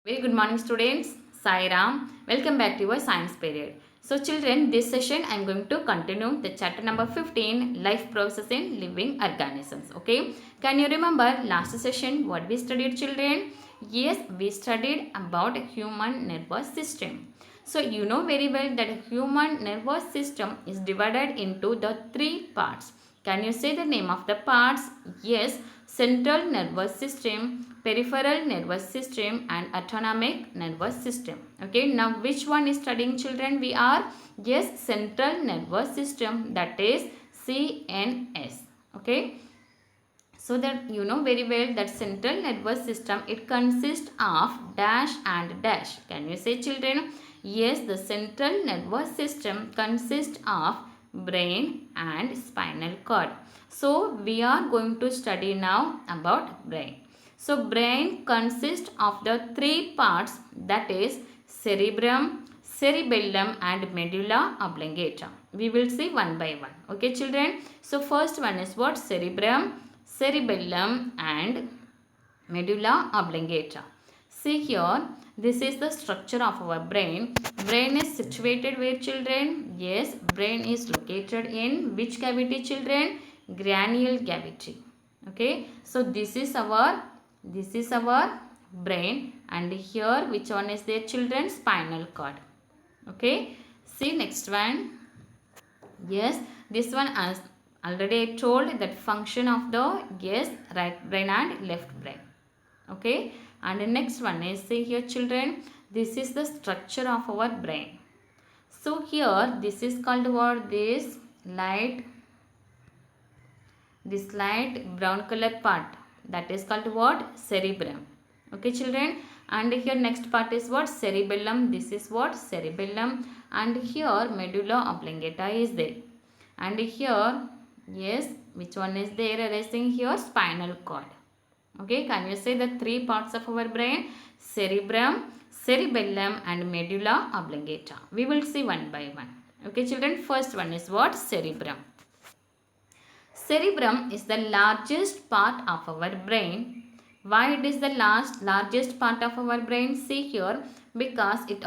Very good morning students. Sai Ram. Welcome back to your science period. So children, this session I am going to continue the chapter number 15, life process in living organisms. Okay. Can you remember last session what we studied children? Yes, we studied about human nervous system. So you know very well that human nervous system is divided into the three parts. Can you say the name of the parts? Yes, central nervous system, peripheral nervous system and autonomic nervous system. Okay, now which one is studying children we are? Yes, central nervous system, that is CNS. Okay. So that you know very well that central nervous system, it consists of dash and dash. Can you say children? Yes, the central nervous system consists of brain and spinal cord. So we are going to study now about brain. So brain consists of the three parts, that is cerebrum, cerebellum and medulla oblongata. We will see one by one. Okay children. So first one is what? Cerebrum, cerebellum and medulla oblongata. See here, this is the structure of our brain. Brain is situated where children? Yes, brain is located in which cavity children? Cranial cavity. Okay, so this is our brain, and here which one is there children? Spinal cord. Okay, see next one. Yes, this one as already I told that function of the yes right brain and left brain. Okay, and the next one is, see here children, this is the structure of our brain. So here this is called what? This light brown color part, that is called what? Cerebrum. Okay children, and here next part is what? Cerebellum. This is what? Cerebellum, and here medulla oblongata is there, and here yes, which one is there arising here? Spinal cord. Okay, can you say the three parts of our brain? Cerebrum, cerebellum and medulla oblongata. We will see one by one. Okay children, first one is what? Cerebrum. Cerebrum is the largest part of our brain. Why it is the largest part of our brain? See here, because it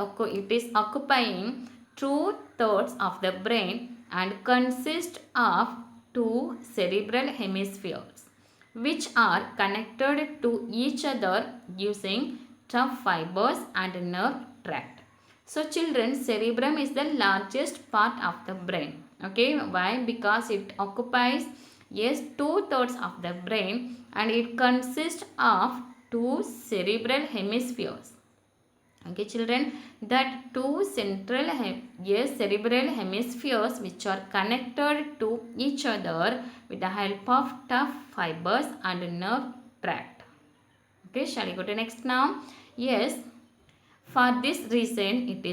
is occupying 2/3 of the brain and consists of two cerebral hemispheres, which are connected to each other using tough fibers and nerve tract. So children, cerebrum is the largest part of the brain. Okay, why? Because it occupies yes 2/3 of the brain and it consists of two cerebral hemispheres. Okay children, that two cerebral hemispheres which are connected to each other with the help of tough fibers and nerve tract. Okay, shall we go to next now? Yes, for this reason it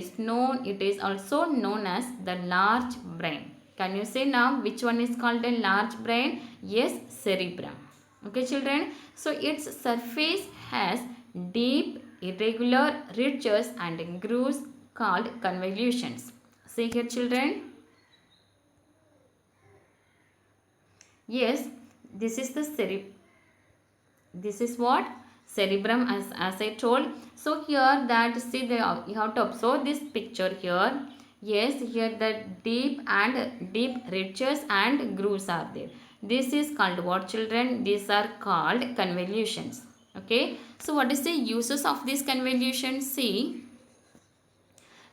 is also known as the large brain. Can you say now which one is called a large brain? Yes, cerebrum. Okay children, so its surface has deep irregular ridges and grooves called convolutions. See here children. Yes, this is the this is what? Cerebrum, as I told. So here that see you have to observe this picture here. Yes, here the deep ridges and grooves are there. This is called what children? These are called convolutions. Okay. So what is the uses of these convolutions? See,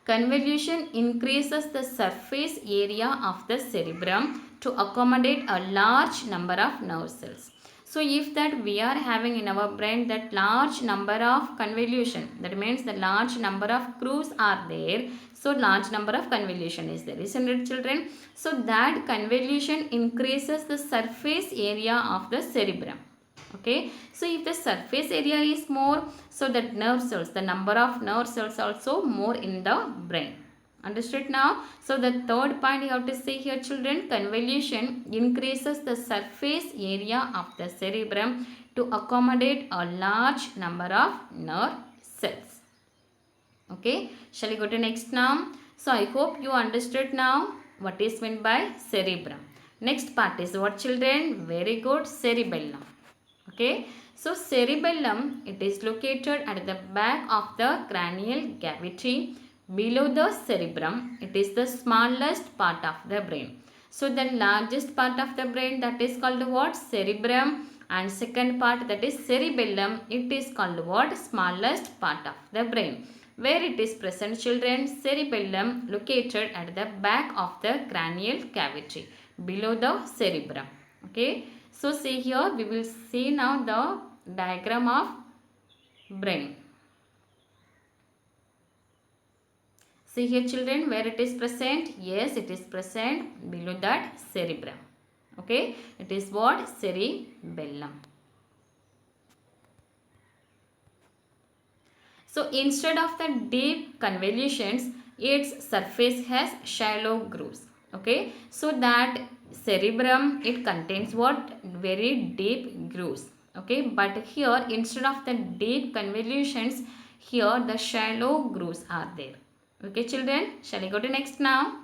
convolution increases the surface area of the cerebrum to accommodate a large number of nerve cells. So if that we are having in our brain that large number of convolution, that means the large number of grooves are there. So large number of convolution is there, isn't it children? So that convolution increases the surface area of the cerebrum. Okay, so if the surface area is more, so that nerve cells, the number of nerve cells also more in the brain. Understood now? So the third point you have to see here children, convolution increases the surface area of the cerebrum to accommodate a large number of nerve cells. Okay, shall we go to next now? So I hope you understood now what is meant by cerebrum. Next part is what children? Very good, cerebellum. Okay, so cerebellum, it is located at the back of the cranial cavity below the cerebrum. It is the smallest part of the brain. So the largest part of the brain, that is called what? Cerebrum. And second part, that is cerebellum, it is called what? Smallest part of the brain. Where it is present, children? Cerebellum, located at the back of the cranial cavity below the cerebrum. Okay, so see here, we will see now the diagram of brain. See here, children, where it is present? Yes, it is present below that cerebrum. Okay, it is what? Cerebellum. So instead of the deep convolutions, its surface has shallow grooves. Okay, so that cerebrum, it contains what? Very deep grooves. Okay, but here instead of the deep convolutions, here the shallow grooves are there. Okay, children, shall we go to next now?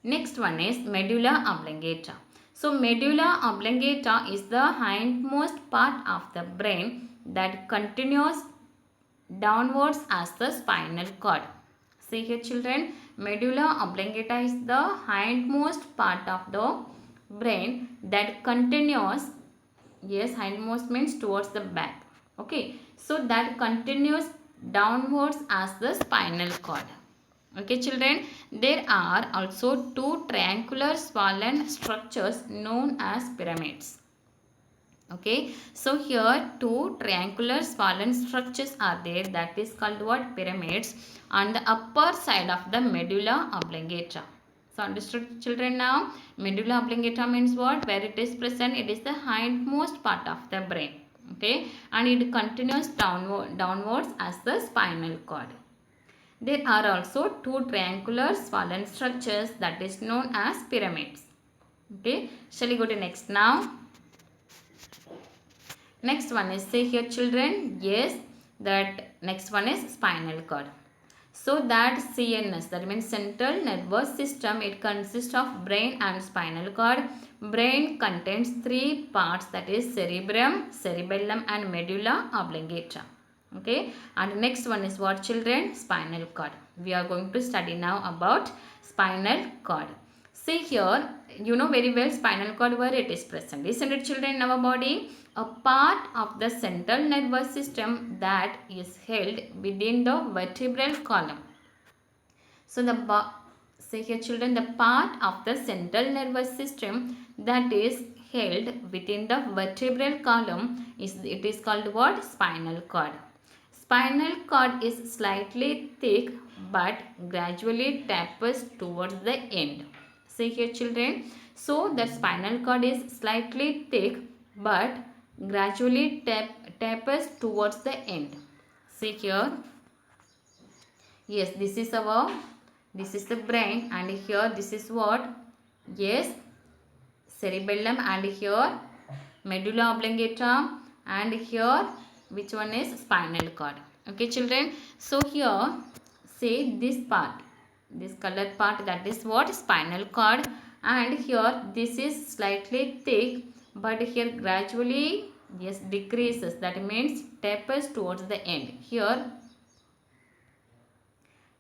Next one is medulla oblongata. So medulla oblongata is the hindmost part of the brain that continues downwards as the spinal cord. See here, children, medulla oblongata is the hindmost part of the brain that continues, yes, hindmost means towards the back. Okay, so that continues downwards as the spinal cord. Okay, children, there are also two triangular swollen structures known as pyramids. Okay, so here two triangular swollen structures are there, that is called what? Pyramids, on the upper side of the medulla oblongata. So understood, children? Now medulla oblongata means what? Where it is present, it is the hindmost part of the brain. Okay, and it continues downwards as the spinal cord. There are also two triangular swollen structures that is known as pyramids. Okay, shall we go to next now? Next one is, say here, children, yes, that next one is spinal cord. So that CNS, that means central nervous system, it consists of brain and spinal cord. Brain contains three parts, that is cerebrum, cerebellum and medulla oblongata. Okay, and next one is what, children? Spinal cord. We are going to study now about spinal cord. See here, you know very well spinal cord where it is present, isn't it, children, in our body? A part of the central nervous system that is held within the vertebral column. So say here, children, the part of the central nervous system that is held within the vertebral column is called what? Spinal cord. Spinal cord is slightly thick but gradually tapers towards the end. See here, children. So the spinal cord is slightly thick but gradually tapers towards the end. See here. Yes, this is the brain, and here this is what? Yes, cerebellum, and here medulla oblongata, and here which one is spinal cord. Okay, children. So here, say this part, this colored part, that is what? Spinal cord, and here this is slightly thick but here gradually, yes, decreases, that means tapers towards the end. Here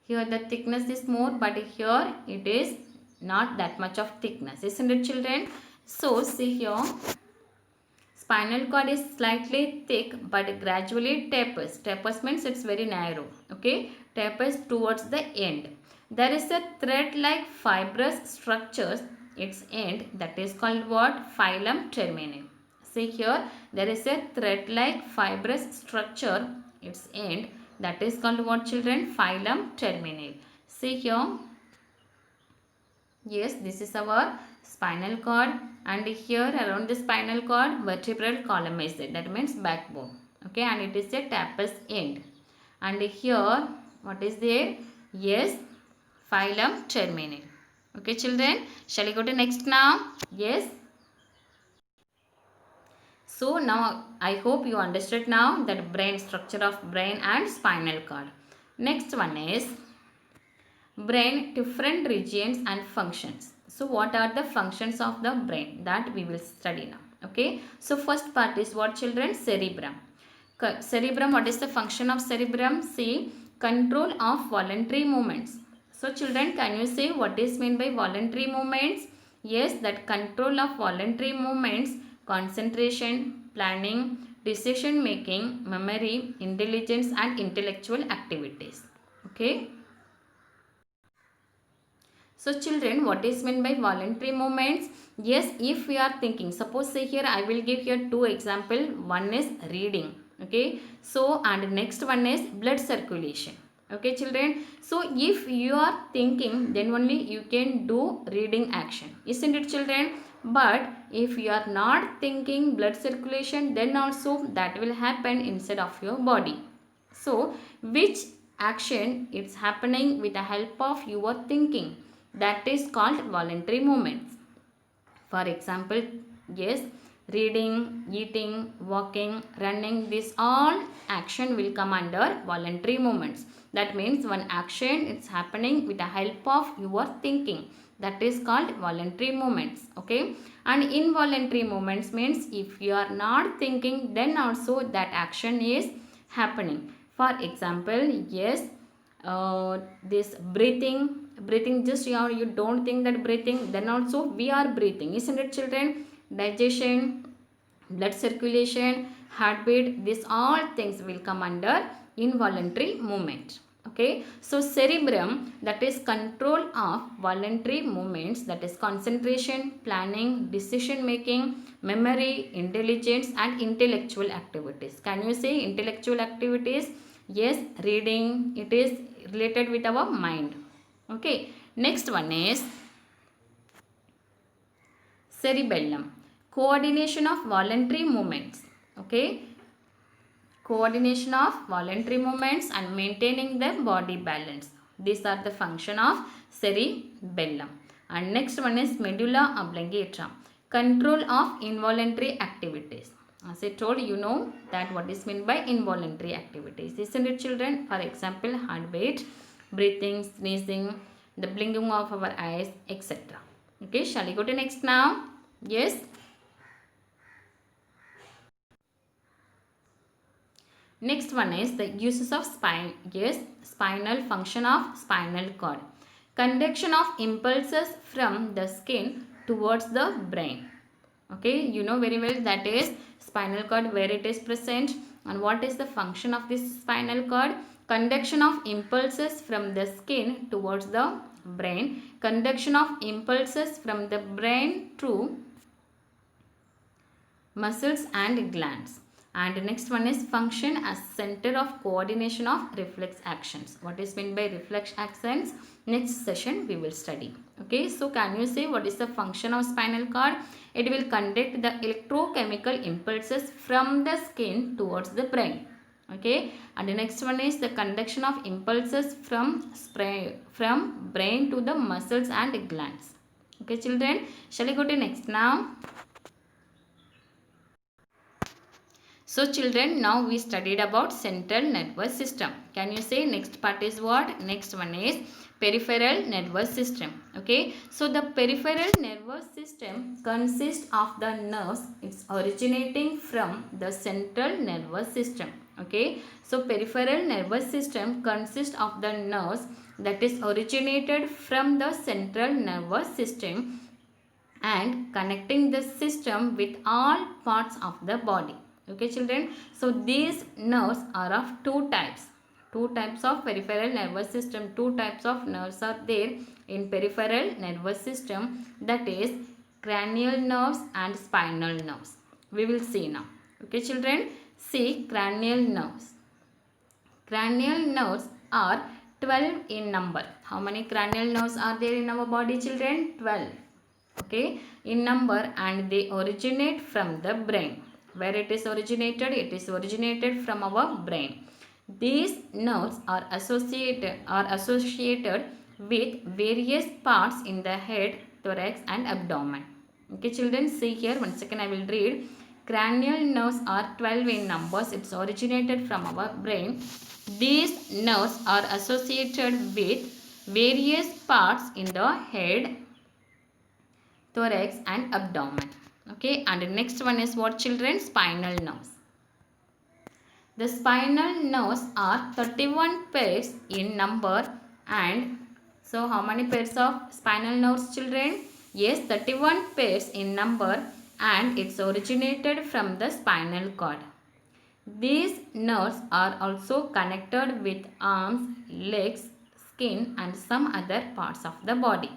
the thickness is more, but here it is not that much of thickness, isn't it, children? So see here, spinal cord is slightly thick but gradually tapers. Tapers means it's very narrow. Okay, tapers towards the end. There is a thread-like fibrous structures its end, that is called what? Phylum terminale. See here, there is a thread-like fibrous structure its end, that is called what, children? Phylum terminale. See here, yes, this is our spinal cord, and here around the spinal cord vertebral column is there, that means backbone. Okay, and it is a tapes end, and here what is there? Yes, phylum terminale. Okay, children, shall we go to next now? Yes. So now I hope you understood now that brain, structure of brain and spinal cord. Next one is brain different regions and functions. So what are the functions of the brain that we will study now? Okay, so first part is what, children? Cerebrum. Cerebrum, what is the function of cerebrum? See, control of voluntary movements. So children, can you say what is meant by voluntary movements? Yes, that control of voluntary movements, concentration, planning, decision making, memory, intelligence and intellectual activities. Okay. So children, what is meant by voluntary movements? Yes, if we are thinking, suppose say here I will give here two example. One is reading. Okay. So and next one is blood circulation. Okay children. So if you are thinking, then only you can do reading action. Isn't it children? But if you are not thinking blood circulation, then also that will happen inside of your body. So which action it's happening with the help of your thinking? That is called voluntary movements. For example, yes, reading, eating, walking, running, this all action will come under voluntary movements. That means one action is happening with the help of your thinking. That is called voluntary movements. Okay. And involuntary movements means if you are not thinking, then also that action is happening. For example, yes, this breathing, just you don't think that breathing, then also we are breathing, isn't it children? Digestion, blood circulation, heartbeat, these all things will come under involuntary movement. Okay, so cerebrum, that is control of voluntary movements, that is concentration, planning, decision making, memory, intelligence and intellectual activities. Can you say intellectual activities? Yes, reading, it is related with our mind. Okay, next one is cerebellum, coordination of voluntary movements. Okay, coordination of voluntary movements and maintaining the body balance. These are the function of cerebellum. And next one is medulla oblongata, control of involuntary activities. As I told you, know that what is meant by involuntary activities, isn't it children? For example, heartbeat, breathing, sneezing, the blinking of our eyes, etc. Okay, shall we go to next now? Yes. Next one is the uses of spine. Yes, spinal function of spinal cord. Conduction of impulses from the skin towards the brain. Okay, you know very well that is spinal cord, where it is present and what is the function of this spinal cord. Conduction of impulses from the skin towards the brain. Conduction of impulses from the brain through muscles and glands. And next one is function as center of coordination of reflex actions. What is meant by reflex actions? Next session we will study. Okay, so can you say what is the function of spinal cord? It will conduct the electrochemical impulses from the skin towards the brain. Okay, and the next one is the conduction of impulses from brain to the muscles and glands. Okay children, shall we go to next now? So children, now we studied about central nervous system. Can you say next part is what? Next one is peripheral nervous system. Okay. So the peripheral nervous system consists of the nerves. It's originating from the central nervous system. Okay. So peripheral nervous system consists of the nerves that is originated from the central nervous system and connecting the system with all parts of the body. Okay children, so these nerves are of two types of peripheral nervous system. Two types of nerves are there in peripheral nervous system, that is cranial nerves and spinal nerves. We will see now. Okay children, see cranial nerves. Cranial nerves are 12 in number. How many cranial nerves are there in our body children? 12. Okay, in number, and they originate from the brain. Where it is originated? It is originated from our brain. These nerves are associated with various parts in the head, thorax and abdomen. Okay children, see here, once again I will read. Cranial nerves are 12 in numbers. It's originated from our brain. These nerves are associated with various parts in the head, thorax and abdomen. Okay, and the next one is what, children? Spinal nerves. The spinal nerves are 31 pairs in number, and so how many pairs of spinal nerves, children? Yes, 31 pairs in number, and it's originated from the spinal cord. These nerves are also connected with arms, legs, skin and some other parts of the body.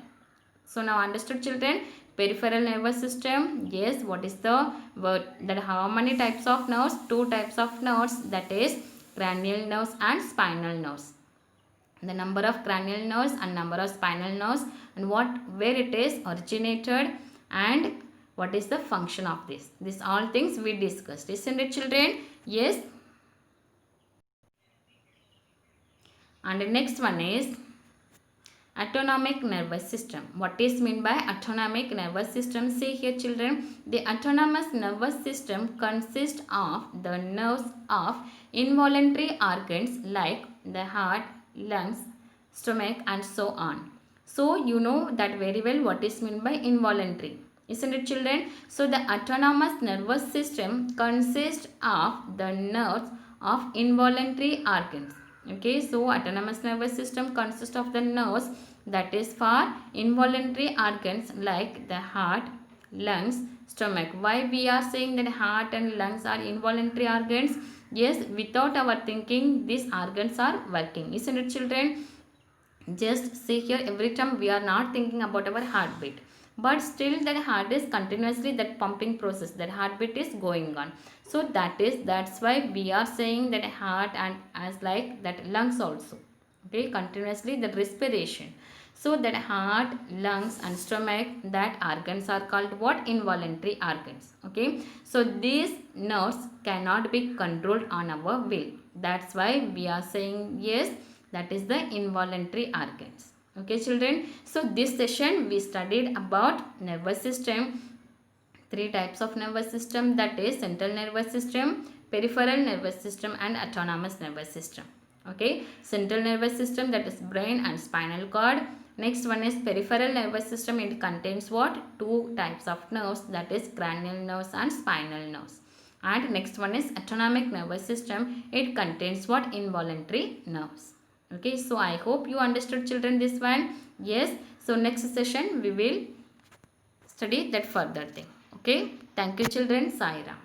So now understood, children? Peripheral nervous system. Yes, what is the word? That how many types of nerves? Two types of nerves, that is cranial nerves and spinal nerves. The number of cranial nerves and number of spinal nerves, and where it is originated, and what is the function of this. These all things we discussed, isn't it, children? Yes. And the next one is autonomic nervous system. What is meant by autonomic nervous system? See here, children, the autonomous nervous system consists of the nerves of involuntary organs like the heart, lungs, stomach and so on. So you know that very well what is meant by involuntary, isn't it, children? So the autonomous nervous system consists of the nerves of involuntary organs. Okay, so autonomous nervous system consists of the nerves that is for involuntary organs like the heart, lungs, stomach. Why we are saying that heart and lungs are involuntary organs? Yes, without our thinking these organs are working, isn't it, children? Just see here, every time we are not thinking about our heartbeat, but still that heart is continuously, that pumping process, that heartbeat is going on. So that's why we are saying that heart and as like that lungs also. Okay, continuously the respiration. So that heart, lungs and stomach, that organs are called what? Involuntary organs. Okay, so these nerves cannot be controlled on our will. That's why we are saying yes, that is the involuntary organs. Okay, children, so this session we studied about nervous system. Three types of nervous system, that is central nervous system, peripheral nervous system and autonomous nervous system. Okay, central nervous system, that is brain and spinal cord. Next one is peripheral nervous system. It contains what? Two types of nerves, that is cranial nerves and spinal nerves. And next one is autonomic nervous system. It contains what? Involuntary nerves. Okay, so I hope you understood, children, this one. Yes, so next session we will study that further thing. Okay, thank you, children. Sai Ram.